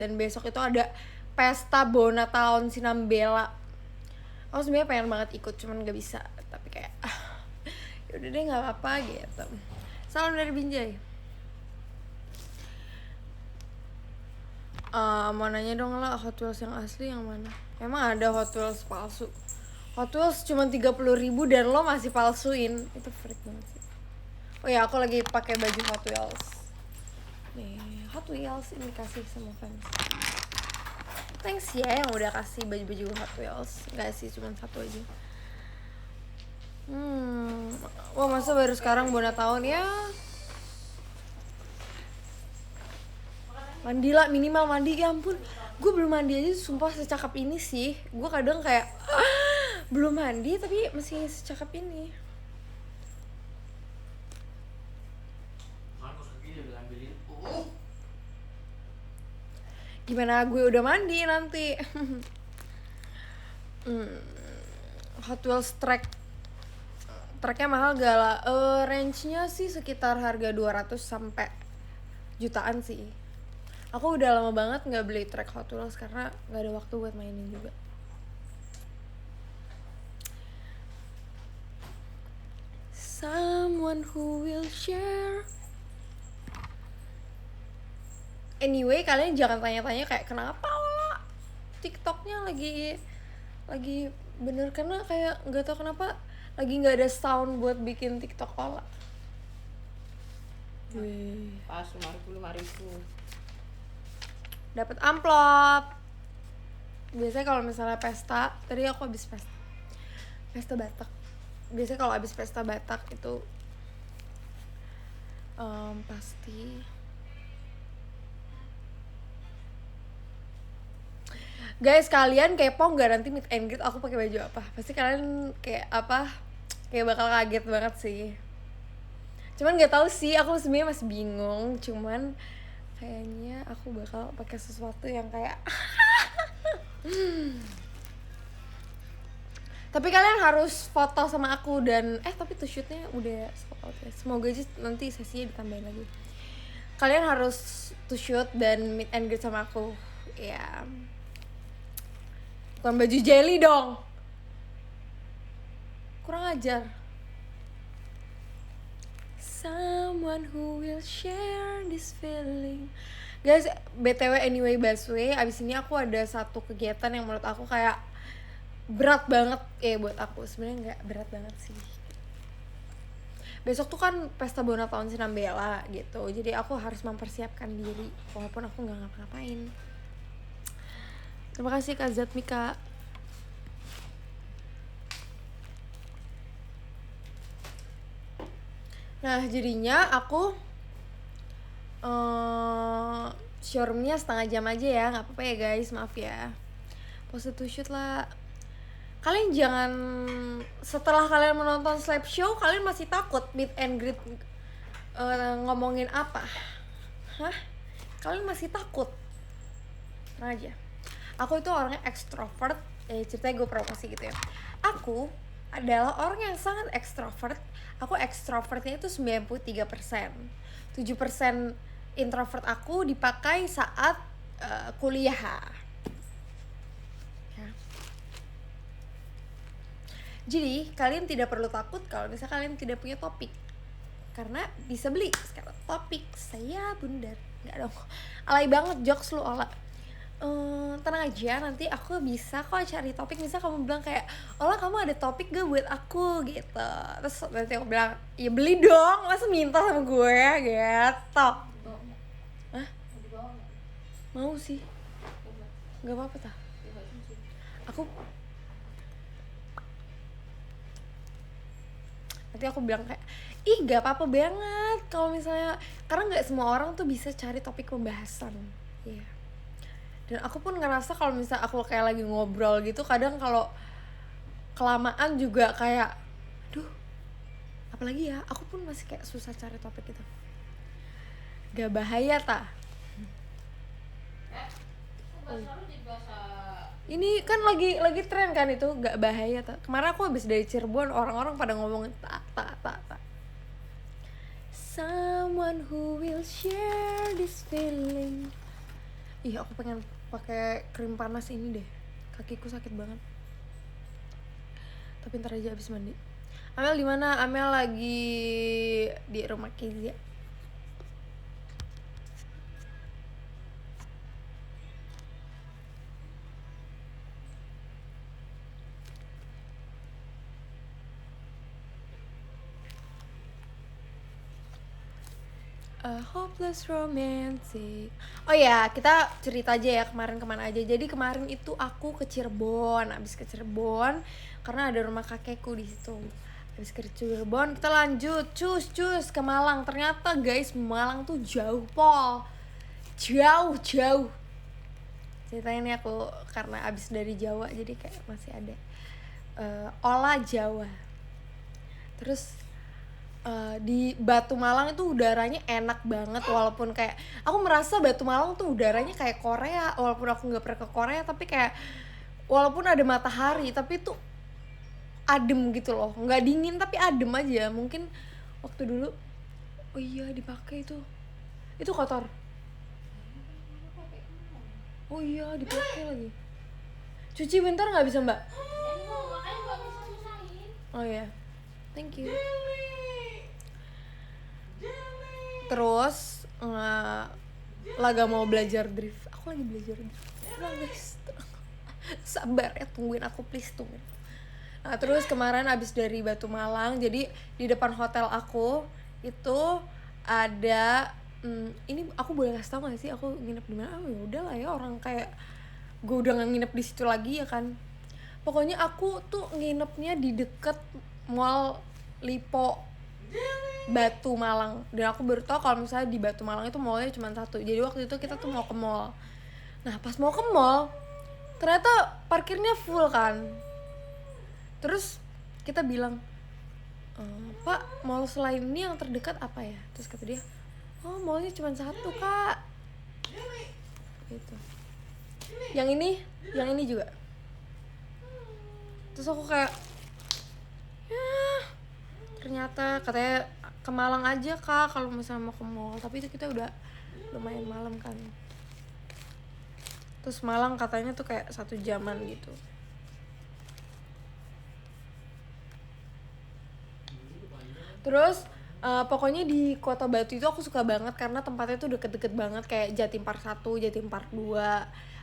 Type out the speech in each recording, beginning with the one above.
dan besok itu ada pesta Bona tahun Sinambela. Aku sebenarnya pengen banget ikut, cuman gak bisa. Tapi kayak yaudah deh, nggak apa-apa gitu. Salam dari Binjai. Mau nanya dong lah, Hot Wheels yang asli yang mana? Emang ada Hot Wheels palsu? Hot Wheels cuma 30.000 dan lo masih palsuin. Itu freak banget sih. Oh ya, aku lagi pakai baju Hot Wheels. Nih, Hot Wheels ini kasih sama fans. Thanks ya yang udah kasih baju-baju Hot Wheels. Enggak sih, cuma satu aja. Wah, masa baru sekarang Bona tahun ya? Mandi lah, minimal mandi. Ya ampun, gue belum mandi aja sumpah secakap ini sih. Gue kadang kayak belum mandi tapi masih secakap ini. Gimana gue udah mandi nanti. Hot Wheels tracknya mahal gak lah? Range-nya sih sekitar harga 200 sampai jutaan sih. Aku udah lama banget gak beli track Hot Wheels karena gak ada waktu buat mainin juga. Someone who will share. Anyway, kalian jangan tanya-tanya kayak kenapa lah TikToknya lagi bener, karena kayak nggak tahu kenapa lagi nggak ada sound buat bikin TikTok olah. Pas 5.000 Dapat amplop. Biasanya kalau misalnya pesta, tadi aku habis pesta Batak. Biasanya kalau habis pesta Batak itu pasti. Guys, kalian kepo nggak nanti meet and greet aku pakai baju apa? Pasti kalian kayak apa? Kayak bakal kaget banget sih. Cuman nggak tahu sih, aku sebenarnya masih bingung. Cuman kayaknya aku bakal pakai sesuatu yang kayak Tapi kalian harus foto sama aku dan tapi tuh shootnya udah sold out ya. Semoga aja nanti sesinya ditambahin lagi. Kalian harus to shoot dan meet and greet sama aku. Ya. Bukan baju jelly dong. Kurang ajar. Someone who will share this feeling. Guys, BTW anyway Baswe, abis ini aku ada satu kegiatan yang menurut aku kayak berat banget buat aku. Sebenarnya nggak berat banget sih. Besok tuh kan pesta Bona tahun Sinambela gitu. Jadi aku harus mempersiapkan diri walaupun aku nggak ngapa-ngapain. Terima kasih Kak Zatmika. Nah jadinya aku showroomnya setengah jam aja ya, nggak apa-apa ya guys, maaf ya. Pose to shoot lah. Kalian jangan setelah kalian menonton slap show kalian masih takut meet and greet ngomongin apa? Hah? Kalian masih takut? Tenang aja. Aku itu orangnya ekstrovert. Ceritanya gue promosi gitu ya. Aku adalah orang yang sangat ekstrovert. Aku ekstrovertnya itu 93%. 7% introvert aku dipakai saat kuliah. Ya. Jadi kalian tidak perlu takut kalau misalnya kalian tidak punya topik, karena bisa beli sekarang topik saya bundar. Nggak dong, alay banget jokes lu Ola. Tenang aja, nanti aku bisa kok cari topik. Misal kamu bilang kayak, Ola kamu ada topik gak buat aku gitu, terus nanti aku bilang ya beli dong, masa minta sama gue gitu. Hah? Mau sih, nggak apa-apa tah. Aku nanti aku bilang kayak gak apa-apa banget kalau misalnya, karena nggak semua orang tuh bisa cari topik pembahasan. Iya. Dan aku pun ngerasa kalau misalnya aku kayak lagi ngobrol gitu, kadang kalau kelamaan juga kayak aduh, apalagi ya, aku pun masih kayak susah cari topik gitu. Gak bahaya tah? Ini kan lagi tren kan itu, gak bahaya tah? Kemarin aku habis dari Cirebon, orang-orang pada ngomongin tak. Someone who will share this feeling. Ih, aku pengen pakai krim panas ini deh. Kakiku sakit banget. Tapi ntar aja abis mandi. Amel di mana? Amel lagi di rumah Kezia. A hopeless romantic. Oh ya, kita cerita aja ya kemarin kemana aja. Jadi kemarin itu aku ke Cirebon, abis ke Cirebon karena ada rumah kakekku di situ. Abis ke Cirebon kita lanjut cus ke Malang. Ternyata guys, Malang tuh jauh pol, jauh. Ceritanya ini aku karena abis dari Jawa jadi kayak masih ada olah Jawa. Terus di Batu Malang itu udaranya enak banget, walaupun kayak aku merasa Batu Malang tuh udaranya kayak Korea, walaupun aku nggak pernah ke Korea, tapi kayak walaupun ada matahari tapi tuh adem gitu loh, nggak dingin tapi adem aja. Mungkin waktu dulu, oh iya dipakai itu kotor, oh iya dipakai lagi, cuci bentar nggak bisa mbak? Oh iya, thank you. Terus laga mau belajar drift. Aku lagi belajar drift. Tenang guys, tenang. Sabar ya, tungguin aku please, tungguin. Nah terus kemarin abis dari Batu Malang, jadi di depan hotel aku itu ada ini aku boleh kasih tau gak sih aku nginep di mana? Ya udah lah ya, orang kayak gue udah gak nginep di situ lagi ya kan. Pokoknya aku tuh nginepnya di deket mall Lipo Batu Malang, dan aku baru tau kalau misalnya di Batu Malang itu mallnya cuma satu. Jadi waktu itu kita tuh mau ke mall. Nah pas mau ke mall ternyata parkirnya full kan. Terus kita bilang, Pak, mall selain ini yang terdekat apa ya? Terus kata dia, oh mallnya cuma satu kak. Gitu. Yang ini juga. Terus aku kayak, ternyata katanya ke Malang aja kak kalau misalnya mau ke mall, tapi itu kita udah lumayan malam kan. Terus Malang katanya tuh kayak 1 jaman gitu. Terus pokoknya di Kota Batu itu aku suka banget karena tempatnya tuh deket-deket banget, kayak Jatim Park 1, Jatim Park 2.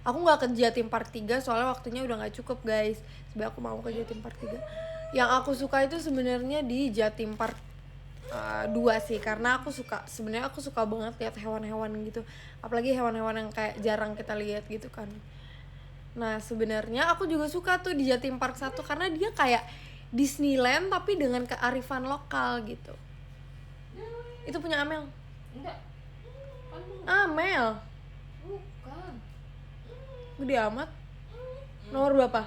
Aku nggak ke Jatim Park 3 soalnya waktunya udah nggak cukup guys. Sebenarnya aku mau ke Jatim Park 3. Yang aku suka itu sebenarnya di Jatim Park 2 sih, karena sebenarnya aku suka banget lihat hewan-hewan gitu, apalagi hewan-hewan yang kayak jarang kita lihat gitu kan. Nah sebenarnya aku juga suka tuh di Jatim Park 1 karena dia kayak Disneyland tapi dengan kearifan lokal gitu. Itu punya Amel? Enggak. Amel? Bukan. Gede amat. Nomor berapa?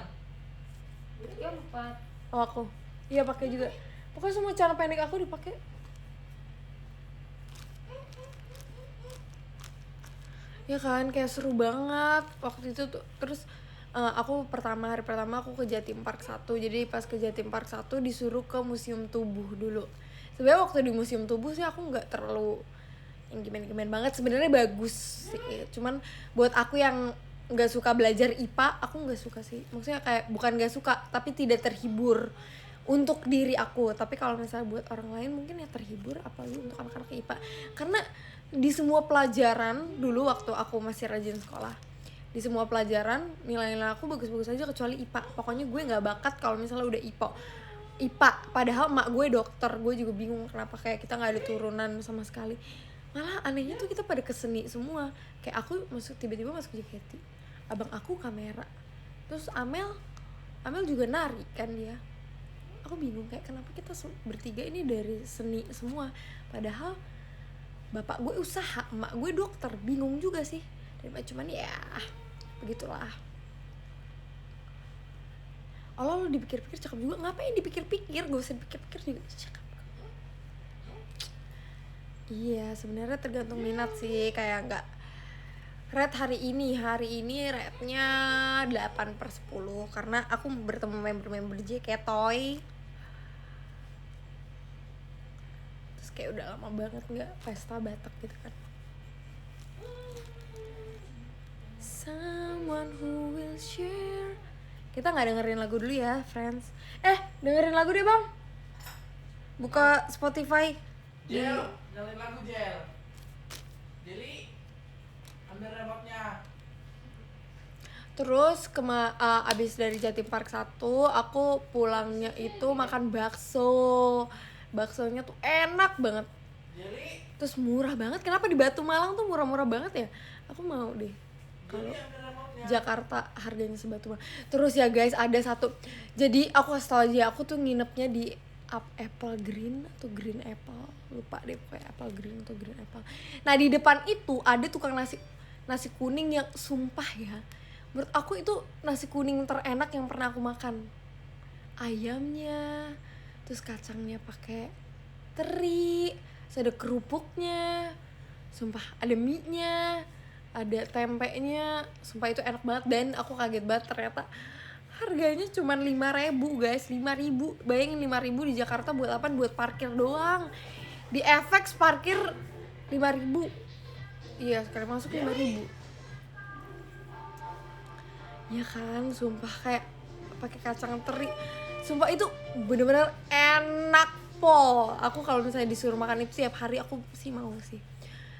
4. Oh aku. Iya pakai juga. Pokoknya semua celana pendek aku dipakai. Ya kan, kayak seru banget waktu itu tuh. Terus aku hari pertama aku ke Jatim Park 1. Jadi pas ke Jatim Park 1 disuruh ke Museum Tubuh dulu. Sebenarnya waktu di Museum Tubuh sih aku nggak terlalu yang gimana banget, sebenarnya bagus sih. Cuman buat aku yang nggak suka belajar IPA, aku nggak suka sih. Maksudnya kayak bukan nggak suka, tapi tidak terhibur untuk diri aku. Tapi kalau misalnya buat orang lain mungkin ya terhibur, apalagi untuk anak-anak IPA. Karena di semua pelajaran dulu waktu aku masih rajin sekolah, di semua pelajaran nilai-nilai aku bagus-bagus aja kecuali IPA. Pokoknya gue nggak bakat kalau misalnya udah IPA. Padahal emak gue dokter, gue juga bingung kenapa kayak kita nggak ada turunan sama sekali. Malah anehnya tuh kita pada keseni semua. Kayak aku tiba-tiba masuk JKT, abang aku kamera, terus Amel juga nari kan dia. Aku bingung kayak kenapa kita bertiga ini dari seni semua, padahal bapak gue usaha, emak gue dokter. Bingung juga sih. Cuman ya begitulah. Allah, lo dipikir-pikir cakep juga. Ngapain dipikir-pikir? Gak usah dipikir-pikir juga cakep. Iya sebenarnya tergantung minat sih. Kayak nggak rate hari ini rate-nya 8/10 karena aku bertemu member-member JK Toy. Terus kayak udah lama banget nggak pesta Batak gitu kan. someone who will share. Kita nggak dengerin lagu dulu ya, friends. Dengerin lagu deh bang. Buka Spotify. Jel, nyalain lagu Jel. Jadi ambil remote-nya. Terus abis dari Jatim Park 1, aku pulangnya itu makan bakso. Baksonya tuh enak banget. Jeli, Terus murah banget. Kenapa di Batu Malang tuh murah-murah banget ya? Aku mau deh. Kalau Jeli ambil remote-nya. Jakarta harganya sebatu Malang. Terus ya guys, ada satu. Jadi aku kasih tau aja, aku tuh nginepnya di Apple Green atau Green Apple, lupa deh pokoknya Apple Green atau Green Apple. Nah di depan itu ada tukang nasi kuning yang sumpah ya, menurut aku itu nasi kuning terenak yang pernah aku makan. Ayamnya, terus kacangnya pakai teri, terus ada kerupuknya, sumpah ada mie-nya, ada tempenya, sumpah itu enak banget. Dan aku kaget banget ternyata harganya cuma 5.000 guys, 5.000. Bayangin 5.000 di Jakarta buat apa? Buat parkir doang. Di FX parkir 5.000. Iya, sekali masuk 5.000. Ya kan, sumpah kayak pakai kacang teri. Sumpah itu bener-bener enak pol. Aku kalau misalnya disuruh makan itu tiap hari aku sih mau sih.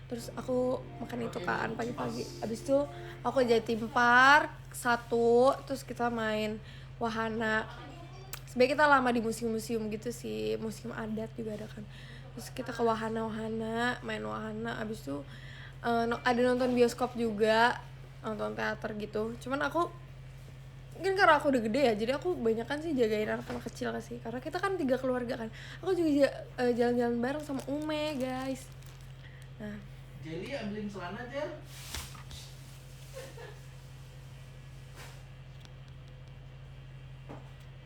Terus aku makan itu kan pagi-pagi. Abis itu aku Jatim Park 1, terus kita main wahana. Sebenarnya kita lama di museum-museum gitu sih, museum adat juga ada kan. Terus kita ke wahana-wahana, main wahana. Abis itu ada nonton bioskop juga, nonton teater gitu. Cuman aku mungkin karena aku udah gede ya, jadi aku banyak kan sih jagain anak-anak kecil sih. Karena kita kan 3 keluarga kan. Aku juga jalan-jalan bareng sama Ume guys. Nah, Jeli ambilin celana Jel.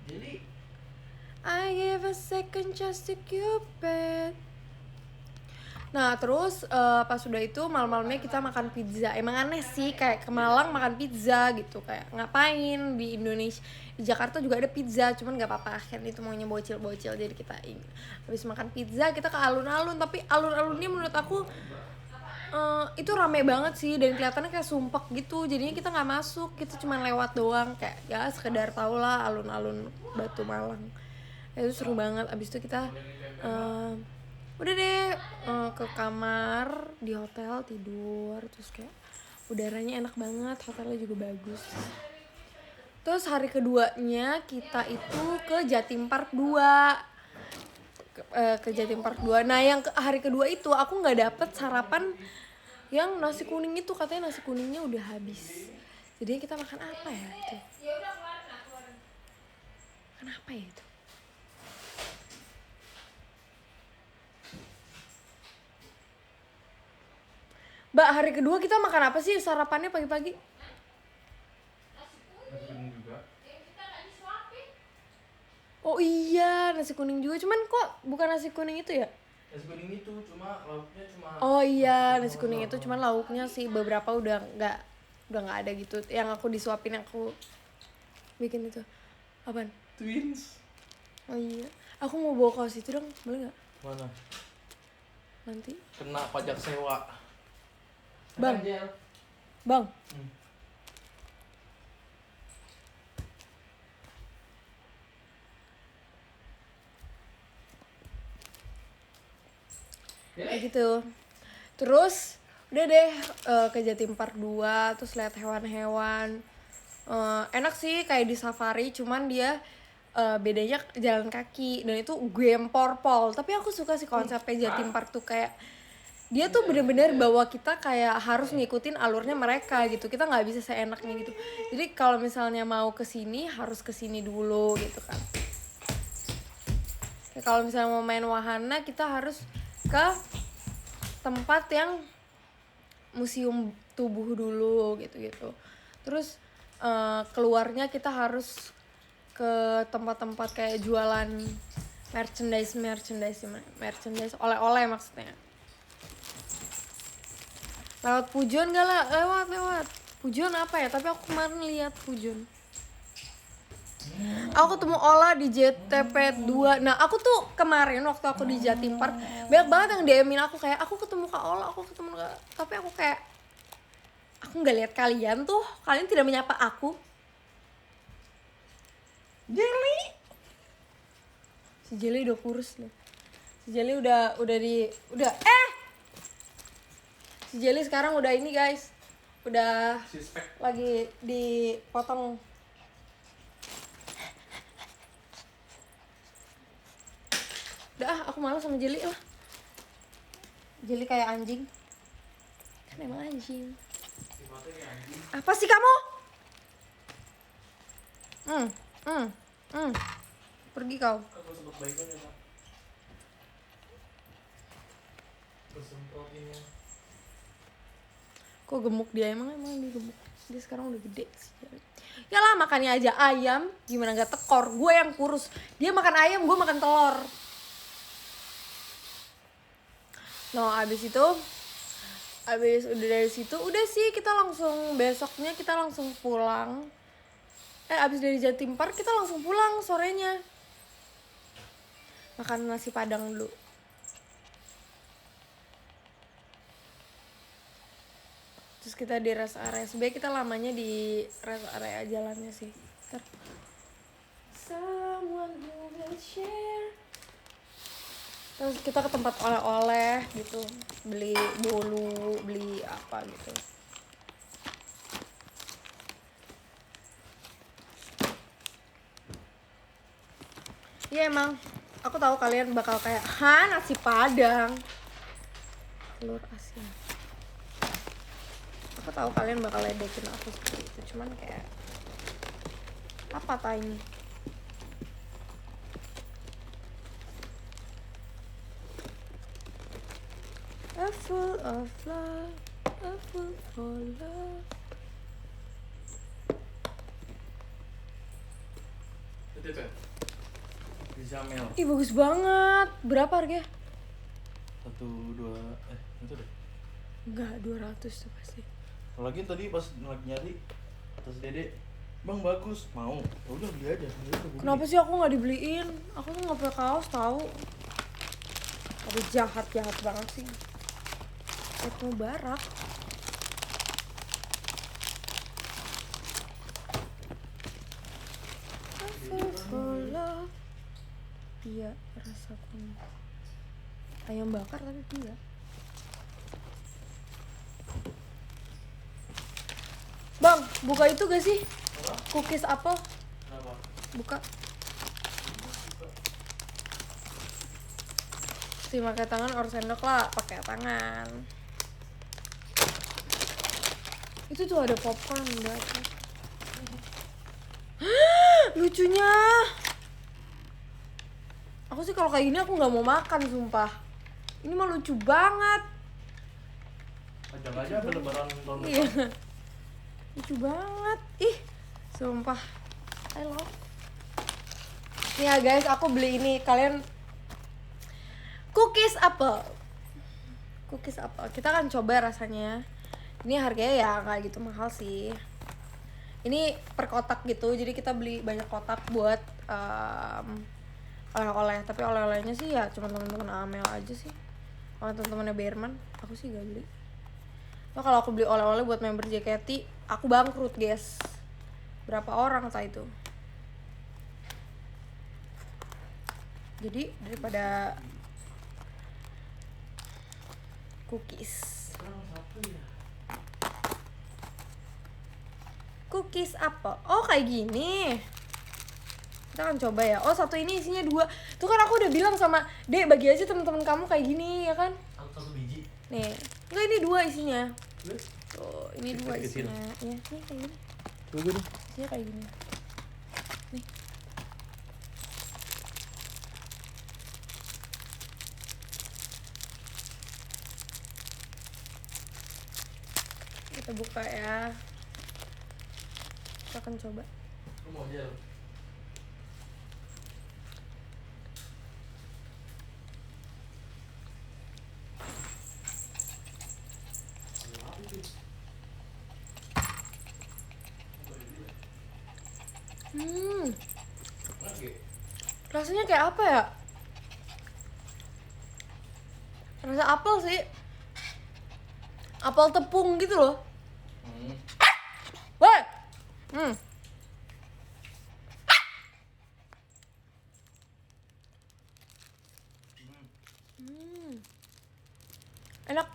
Jeli, I give a second chance to Cupid. Nah terus pas udah itu malam-malamnya kita makan pizza. Emang aneh sih kayak ke Malang makan pizza gitu, kayak ngapain di Indonesia. Di Jakarta juga ada pizza, cuman nggak apa-apa kan itu maunya bocil-bocil, jadi kita habis makan pizza kita ke alun-alun. Tapi alun-alunnya menurut aku itu rame banget sih dan kelihatannya kayak sumpek gitu, jadinya kita nggak masuk, kita cuma lewat doang kayak ya sekedar tau lah alun-alun Batu Malang. Itu seru banget. Abis itu kita udah deh ke kamar di hotel tidur, terus kayak udaranya enak banget, hotelnya juga bagus. Terus hari keduanya kita itu ke Jatim Park 2. Ke Jatim Park 2. Nah yang hari kedua itu aku nggak dapet sarapan yang nasi kuning itu, katanya nasi kuningnya udah habis. Jadi kita makan apa ya itu? Makan apa ya itu? Mbak, hari kedua kita makan apa sih sarapannya pagi-pagi? nasi kuning juga. Oh iya, nasi kuning juga. Cuman kok bukan nasi kuning itu ya? Nasi kuning itu cuma lauknya cuma. Oh iya, nasi kuning itu cuman lauknya sih beberapa udah nggak ada gitu. Yang aku disuapin, yang aku bikin itu apaan? Twins. Oh iya, aku mau bawa kaos itu dong, boleh nggak? Mana? Nanti. Kena pajak sewa. Bang. Jel. Bang. Kayak gitu. Terus udah deh ke Jatim Park 2, terus lihat hewan-hewan. Enak sih kayak di safari, cuman dia bedanya jalan kaki dan itu gempor pol. Tapi aku suka sih konsepnya Jatim Park tuh, kayak dia tuh bener-bener bawa kita kayak harus ngikutin alurnya mereka gitu. Kita nggak bisa seenaknya gitu. Jadi kalau misalnya mau kesini harus kesini dulu gitu kan. Kayak kalau misalnya mau main wahana kita harus ke tempat yang museum tubuh dulu gitu-gitu. Terus keluarnya kita harus ke tempat-tempat kayak jualan merchandise oleh-oleh maksudnya. Lewat Pujon gak lah? Lewat Pujon apa ya? Tapi aku kemarin lihat Pujon. Aku ketemu Ola di JTP 2. Nah aku tuh kemarin waktu aku di Jatim Park banyak banget yang DM-in aku kayak aku ketemu Kak Ola, aku ketemu Kak. Tapi aku kayak Aku nggak lihat kalian tuh, kalian tidak menyapa aku. Jelly. Si Jelly udah kurus loh. Si Jelly udah Si Jelly sekarang udah ini guys. Udah Suspek. lagi dipotong. Udah aku malas sama Jelly lah. Jelly kayak anjing. Kan emang anjing. Apa sih kamu? Pergi kau. Aku sempat baikan ya Pak. Kesemprotinnya. Kok gemuk dia emang dia gemuk. Dia sekarang udah gede sih. Ya lah makannya aja ayam, gimana nggak tekor? Gue yang kurus. Dia makan ayam, gue makan telur. No, abis udah dari situ udah sih kita langsung besoknya kita langsung pulang. Abis dari Jatim Park kita langsung pulang sorenya. Makan nasi padang dulu. Terus kita di rest area. Sebenernya kita lamanya di rest area jalannya sih. Ntar. Someone who will share. Terus kita ke tempat oleh-oleh gitu. Beli bolu, beli apa gitu. Iya emang, aku tahu kalian bakal kayak, nasi padang, telur asin. Aku tahu kalian bakal ledekin aku seperti itu, cuman kayak apa ini? A full of love, a full for love. Itu kan? Di Jamel. Ih bagus banget. Berapa harganya? 1, 2, itu deh. Enggak, 200 tuh pasti. Lagi tadi pas lagi nyari tas Dede, Bang bagus, mau. Ya udah beli aja. Kenapa sih aku nggak dibeliin? Aku tuh nggak pakai kaos tahu. Tapi jahat banget sih. Itu barak. Iya, rasa kuning. Ayam bakar tapi iya. Bang, buka itu gak sih? Cookies apple? Kenapa? Buka. Si pakai tangan or sendok lah, pakai tangan. Itu tuh ada popcorn enggak? Lucunya. Aku sih kalau kayak gini aku nggak mau makan sumpah. Ini mah lucu banget. Ajang aja ada lebaran tahun Iya. depan. Lucu banget. Ih, sumpah. I love. Nih ya guys, aku beli ini. Kalian cookies apple. Cookies apple. Kita akan coba rasanya. Ini harganya ya nggak gitu mahal sih. Ini per kotak gitu. Jadi kita beli banyak kotak buat oleh-oleh. Tapi oleh-olehnya sih ya cuma teman-teman Amel aja sih. Sama teman-temannya Berman. Aku sih gak beli. Nah, kalau aku beli oleh-oleh buat member JKT, aku bangkrut guys. Berapa orang tak itu? Jadi daripada cookies. Cookies apa? Oh kayak gini. Kita akan coba ya. Oh satu ini isinya 2. Tuh kan aku udah bilang sama Dek, bagi aja teman-teman kamu kayak gini ya kan? Satu biji. Nih, enggak ini 2 isinya. Terus? Tuh, ini 2 Kecil-kecil. isinya. Iya, ini kayak gini. Tunggu deh. Isinya kayak gini. Nih. Kita buka ya. Kita akan coba. Lu mau gel? Rasanya kayak apa ya? Rasa apel sih. Apel tepung gitu loh. Hmm. Enak.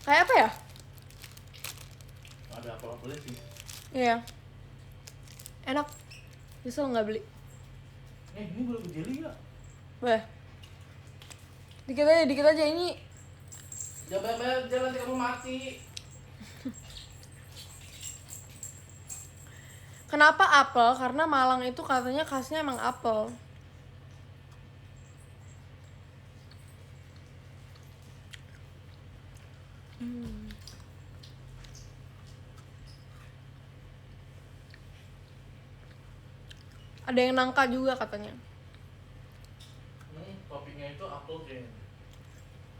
Kayak apa ya? Ada apa-apa sih. Iya. Enak. Nyesel nggak beli. Ini boleh jelly nggak? Boleh. Dikit aja ini. Jangan banyak jalan kamu mati. Kenapa apel? Karena Malang itu katanya khasnya emang apel. Ada yang nangka juga katanya. Toppingnya itu apel kayaknya.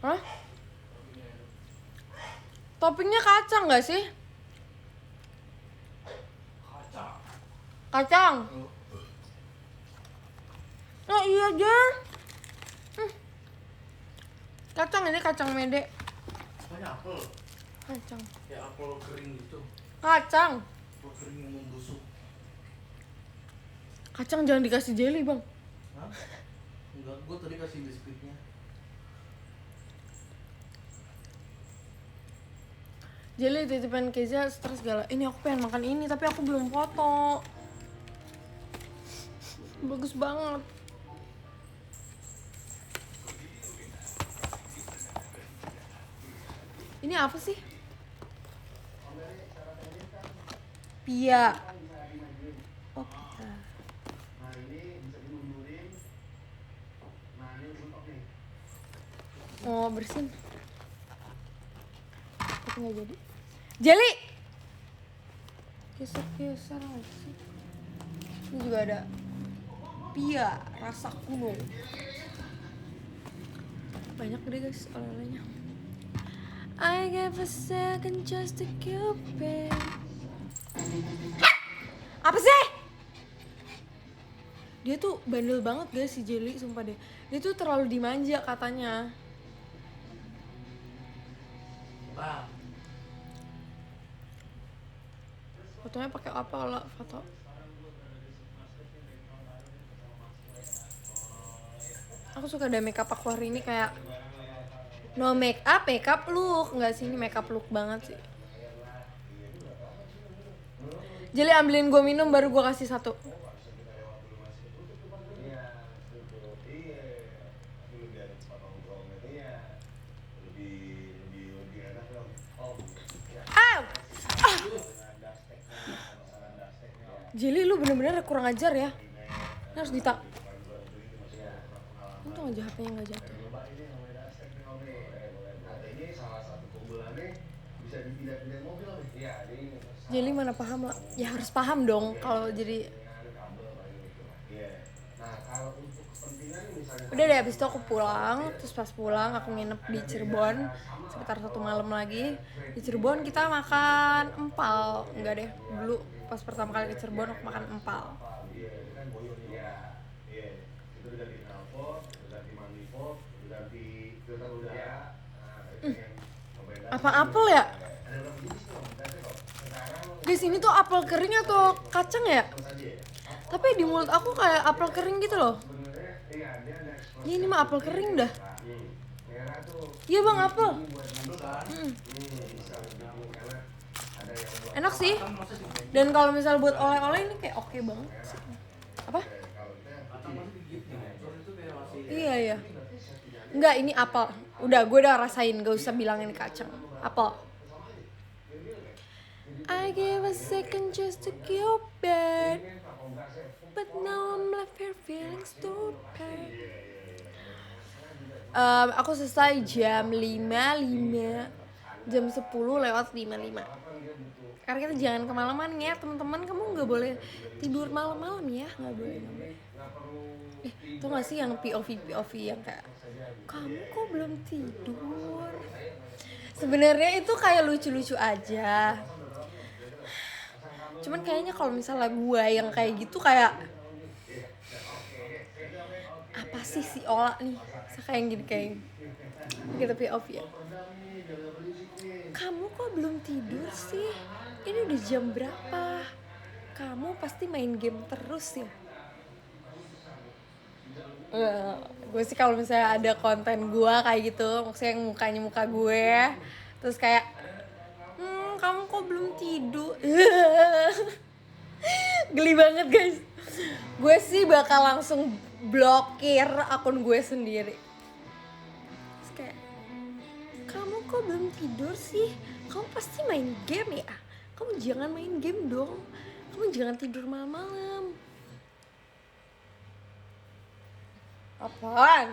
Hah? Toppingnya itu. Toppingnya kacang nggak sih? Kacang. Kacang. Nah iya aja. Kacang ini kacang mede. Kayak apel. Kacang. Kayak apel kering gitu. Kacang. Apel kering yang membusuk. Kacang jangan dikasih jelly bang. Hah? Enggak, gue tadi kasih biskuitnya. Jelly titipan Keza stres gala. Ini aku pengen makan ini tapi aku belum foto. Bagus banget. Ini apa sih? Pia. Oh, pia. Oh, bersin. Tapi nggak jadi. Jelly. Geser lagi sih. Ini juga ada pia rasa kuno. Banyak deh guys oleh-olehnya. I gave a second just to Cupid. Apa sih? Dia tuh bandel banget guys si Jelly, sumpah deh. Dia tuh terlalu dimanja katanya. Bang. Fotonya pakai apa lah foto? Aku suka ada makeup aku hari ini kayak no makeup look. Enggak sih, ini makeup look banget sih. Jelly ambilin gue minum baru gue kasih satu. Jelly lu bener-bener kurang ajar ya. Ini harus untung aja HP-nya nggak jatuh. Jelly mana paham lah. Ya harus paham dong kalau jadi. Udah deh, abis itu aku pulang. Terus pas pulang aku nginep di Cirebon sekitar 1 malam lagi. Di Cirebon kita makan empal. Enggak deh, dulu pas pertama kali ke Cirebon aku makan empal. Apa apel ya? Guys, ini tuh apel kering atau kacang ya? Tapi di mulut aku kayak apel kering gitu loh. Ya ini mah apel kering dah. Iya bang, apel. Enak sih. Dan kalau misal buat oleh-oleh ini kayak oke banget sih. Apa? Iya. Enggak, ini apel. Udah, gue udah rasain, gak usah bilang ini kacang. Apel. I gave a second just to Cupid, but now I'm left here feeling stupid. Aku selesai jam 5.05, jam 10:55. Karena kita jangan kemalaman ya teman-teman, kamu nggak boleh tidur malam-malam ya, nggak boleh. Itu nggak sih yang POV yang kayak kamu kok belum tidur? Sebenarnya itu kayak lucu-lucu aja. Cuman kayaknya kalau misalnya gue yang kayak gitu kayak apa sih si Ola nih, kayak gini kayak gitu POV ya. Kamu kok belum tidur sih? Ini udah jam berapa? Kamu pasti main game terus ya? Gue sih kalau misalnya ada konten gue kayak gitu, maksudnya yang mukanya muka gue, terus kayak kamu kok belum tidur? Geli banget guys. Gue sih bakal langsung blokir akun gue sendiri. Terus kayak, kamu kok belum tidur sih? Kamu pasti main game ya? Kamu jangan main game dong. Kamu jangan tidur malam-malam. Apaan?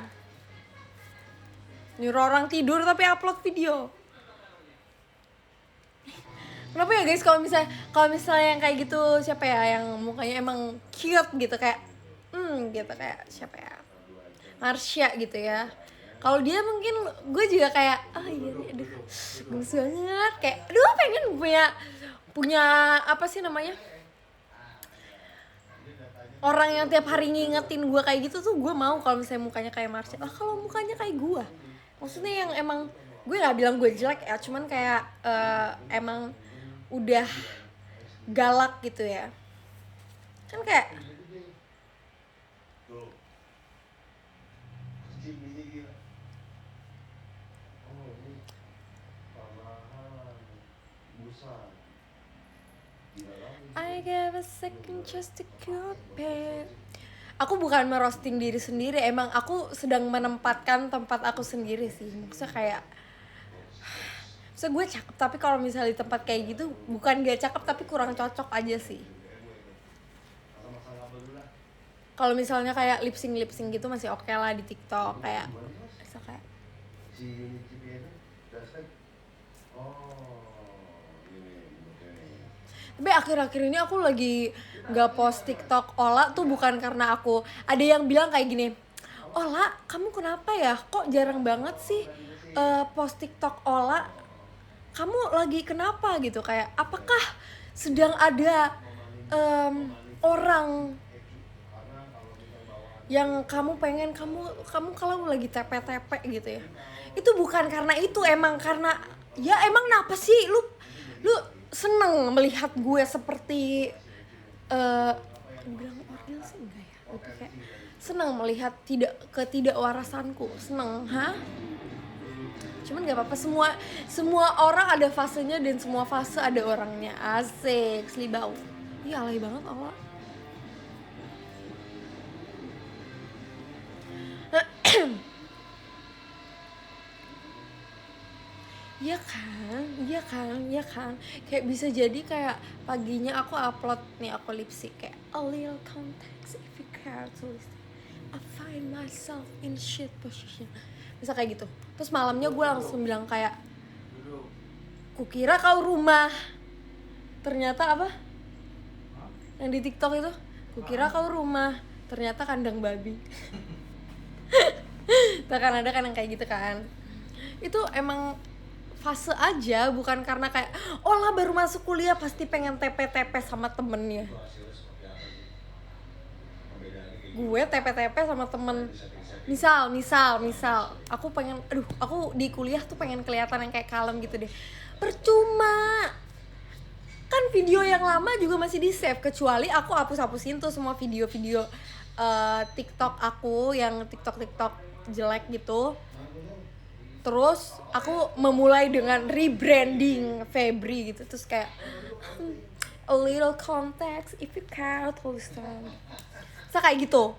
Nyuruh orang tidur tapi upload video. Kenapa ya guys kalau misalnya yang kayak gitu, siapa ya yang mukanya emang cute gitu kayak gitu, kayak siapa ya, Marsha gitu ya. Kalau dia mungkin gue juga kayak iya nih, aduh gemes banget, kayak aduh pengen punya apa sih namanya, orang yang tiap hari ngingetin gue kayak gitu tuh gue mau. Kalau misalnya mukanya kayak Marsha, kalau mukanya kayak gue, maksudnya yang emang gue nggak bilang gue jelek ya, cuman kayak emang udah galak gitu ya kan, kayak I gave a second just to compare. Aku bukan merosting diri sendiri, emang aku sedang menempatkan tempat aku sendiri sih. Maksudnya kayak gue cakep, tapi kalau misalnya di tempat kayak gitu bukan gak cakep tapi kurang cocok aja sih. Kalau misalnya kayak lip sync gitu masih oke lah di TikTok, kayak bisa kayak tapi akhir-akhir ini aku lagi gak post TikTok Ola tuh bukan karena aku, ada yang bilang kayak gini, Ola kamu kenapa ya kok jarang banget sih post TikTok Ola, kamu lagi kenapa gitu, kayak apakah sedang ada orang yang kamu pengen kamu kalau lagi tepe gitu ya. Itu bukan karena itu, emang karena ya emang kenapa sih lu seneng melihat gue seperti bilang orgil sih enggak ya, lebih kayak seneng melihat ketidakwarasanku, seneng cuman gak apa-apa, semua orang ada fasenya dan semua fase ada orangnya. Asik, selibau. Iya alay banget Allah. Iya kan. Kayak bisa jadi kayak paginya aku upload nih, aku lip sync kayak a little context if you care to listen. I find myself in shit position. Bisa kayak gitu. Terus malamnya gue langsung bilang kayak, kukira kau rumah. Ternyata apa? Yang di TikTok itu, kukira kau rumah. Ternyata kandang babi. Tak kan ada kan yang kayak gitu kan. Itu emang fase aja, bukan karena kayak lah baru masuk kuliah pasti pengen TP sama temennya. Gue TP sama temen, misal aku pengen, aku di kuliah tuh pengen kelihatan yang kayak kalem gitu deh. Percuma kan, video yang lama juga masih di save, kecuali aku hapus-hapusin tuh semua video-video TikTok aku yang TikTok jelek gitu. Terus aku memulai dengan rebranding Febri gitu, terus kayak a little context if you care to listen. So kayak gitu.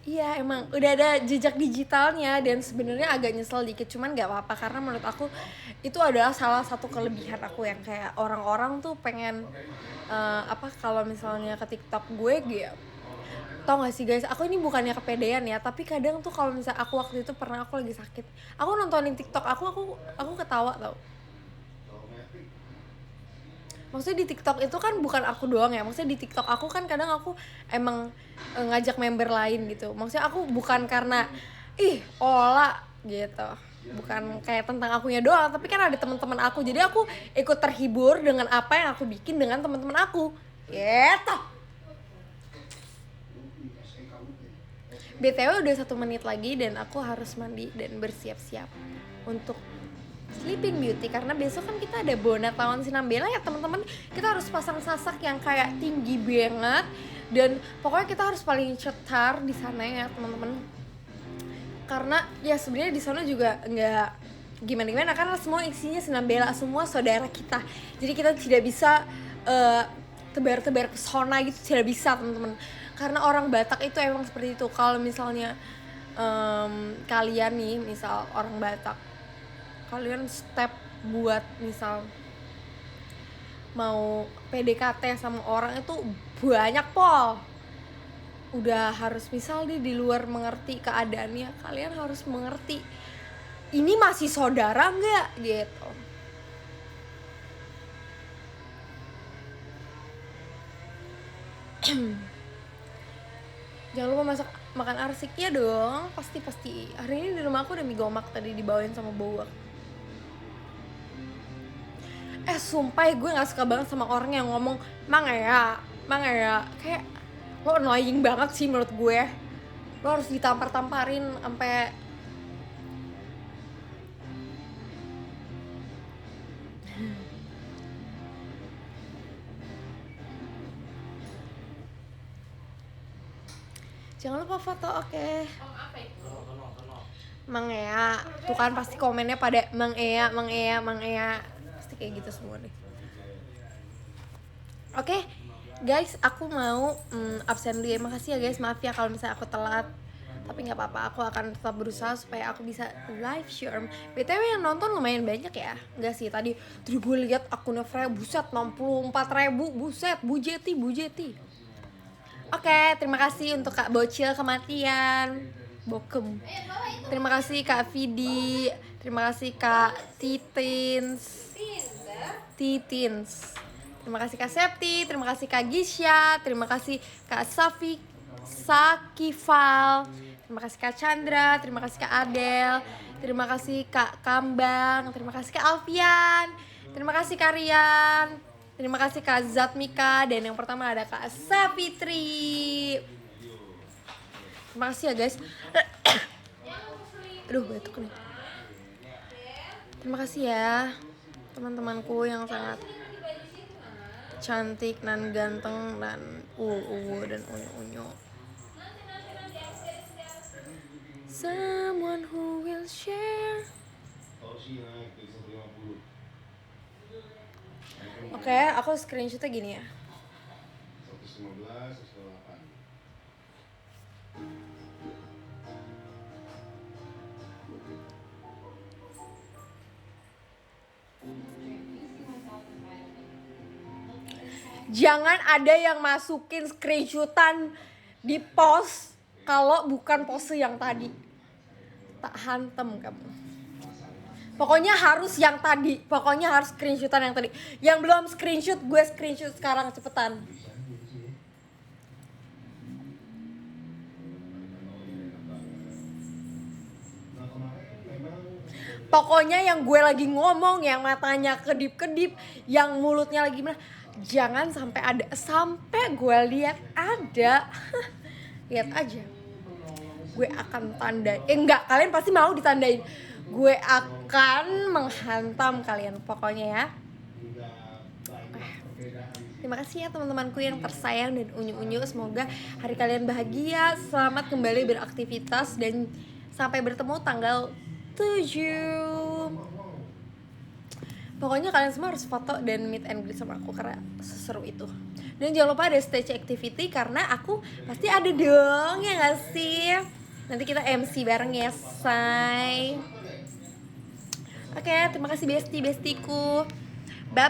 Iya emang udah ada jejak digitalnya, dan sebenarnya agak nyesel dikit, cuman nggak apa-apa karena menurut aku itu adalah salah satu kelebihan aku, yang kayak orang-orang tuh pengen kalau misalnya ke TikTok gue gitu. Tau gak sih guys, aku ini bukannya kepedean ya, tapi kadang tuh kalau misalnya aku waktu itu pernah aku lagi sakit, aku nontonin TikTok aku ketawa tau. Maksudnya di TikTok itu kan bukan aku doang ya, maksudnya di TikTok aku kan kadang aku emang ngajak member lain gitu. Maksudnya aku bukan karena Ola gitu. bukan kayak tentang akunya doang, tapi kan ada teman-teman aku, jadi aku ikut terhibur dengan apa yang aku bikin dengan teman-teman aku gitu. BTW udah 1 menit lagi dan aku harus mandi dan bersiap-siap untuk Sleeping Beauty karena besok kan kita ada Bona Tahun Sinambela ya teman-teman. Kita harus pasang sasak yang kayak tinggi banget dan pokoknya kita harus paling cetar di sana ya teman-teman. Karena ya sebenarnya di sana juga nggak gimana-gimana karena semua isinya Sinambela, semua saudara kita. Jadi kita tidak bisa tebar-tebar pesona gitu, tidak bisa teman-teman. Karena orang Batak itu emang seperti itu. Kalau misalnya kalian nih, misal orang Batak, kalian step buat misal mau PDKT sama orang itu banyak pol. Udah harus misal di luar mengerti keadaannya, kalian harus mengerti ini masih saudara nggak gitu. Jangan lupa makan arsik ya dong, pasti. Hari ini di rumah aku ada mie gomak tadi dibawain sama Bowo. Sumpah gue nggak suka banget sama orang yang ngomong mang ya, kayak lo annoying banget sih menurut gue. Lo harus ditampar-tamparin sampai jangan lupa foto, oke. Mang Ea, tuh kan pasti komennya pada Mang Ea, pasti kayak gitu semua deh. Oke, guys, aku mau absen dulu ya. Makasih ya guys, maaf ya kalau misalnya aku telat. Tapi nggak apa-apa, aku akan tetap berusaha supaya aku bisa live stream. BTW yang nonton lumayan banyak ya. Enggak sih, tadi gue lihat akunnya Freya, buset 64.000, buset, Bu Jeti. Oke, terima kasih untuk Kak Bocil kematian. Bokem. Terima kasih Kak Vidi. Terima kasih Kak Titins. Terima kasih Kak Septi. Terima kasih Kak Gisya. Terima kasih Kak Sakifal. Terima kasih Kak Chandra. Terima kasih Kak Adel. Terima kasih Kak Kambang. Terima kasih Kak Alfian. Terima kasih Kak Rian. Terima kasih Kak Zatmika. Dan yang pertama ada Kak Sapitri. Terima kasih ya guys. Aduh batuk nih. Terima kasih ya teman-temanku yang sangat cantik dan ganteng dan dan unyu. Someone who will share. Oke, aku screenshotnya gini ya. Jangan ada yang masukin screenshotan di post kalau bukan pose yang tadi. Tak hantem kamu. Pokoknya harus yang tadi. Pokoknya harus screenshotan yang tadi. Yang belum screenshot, gue screenshot sekarang cepetan. Pokoknya yang gue lagi ngomong, yang matanya kedip-kedip, yang mulutnya lagi mana, jangan sampai ada, sampai gue lihat ada. Lihat aja. Gue akan tandai. Enggak, kalian pasti mau ditandain. Gue akan menghantam kalian pokoknya ya. Terima kasih ya teman-temanku yang tersayang dan unyu-unyu. Semoga hari kalian bahagia, selamat kembali beraktivitas dan sampai bertemu tanggal 7. Pokoknya kalian semua harus foto dan meet and greet sama aku karena seseru itu. Dan jangan lupa ada stage activity karena aku pasti ada dong, ya gak sih? Nanti kita MC bareng ya, say. Oke, terima kasih besti-bestiku.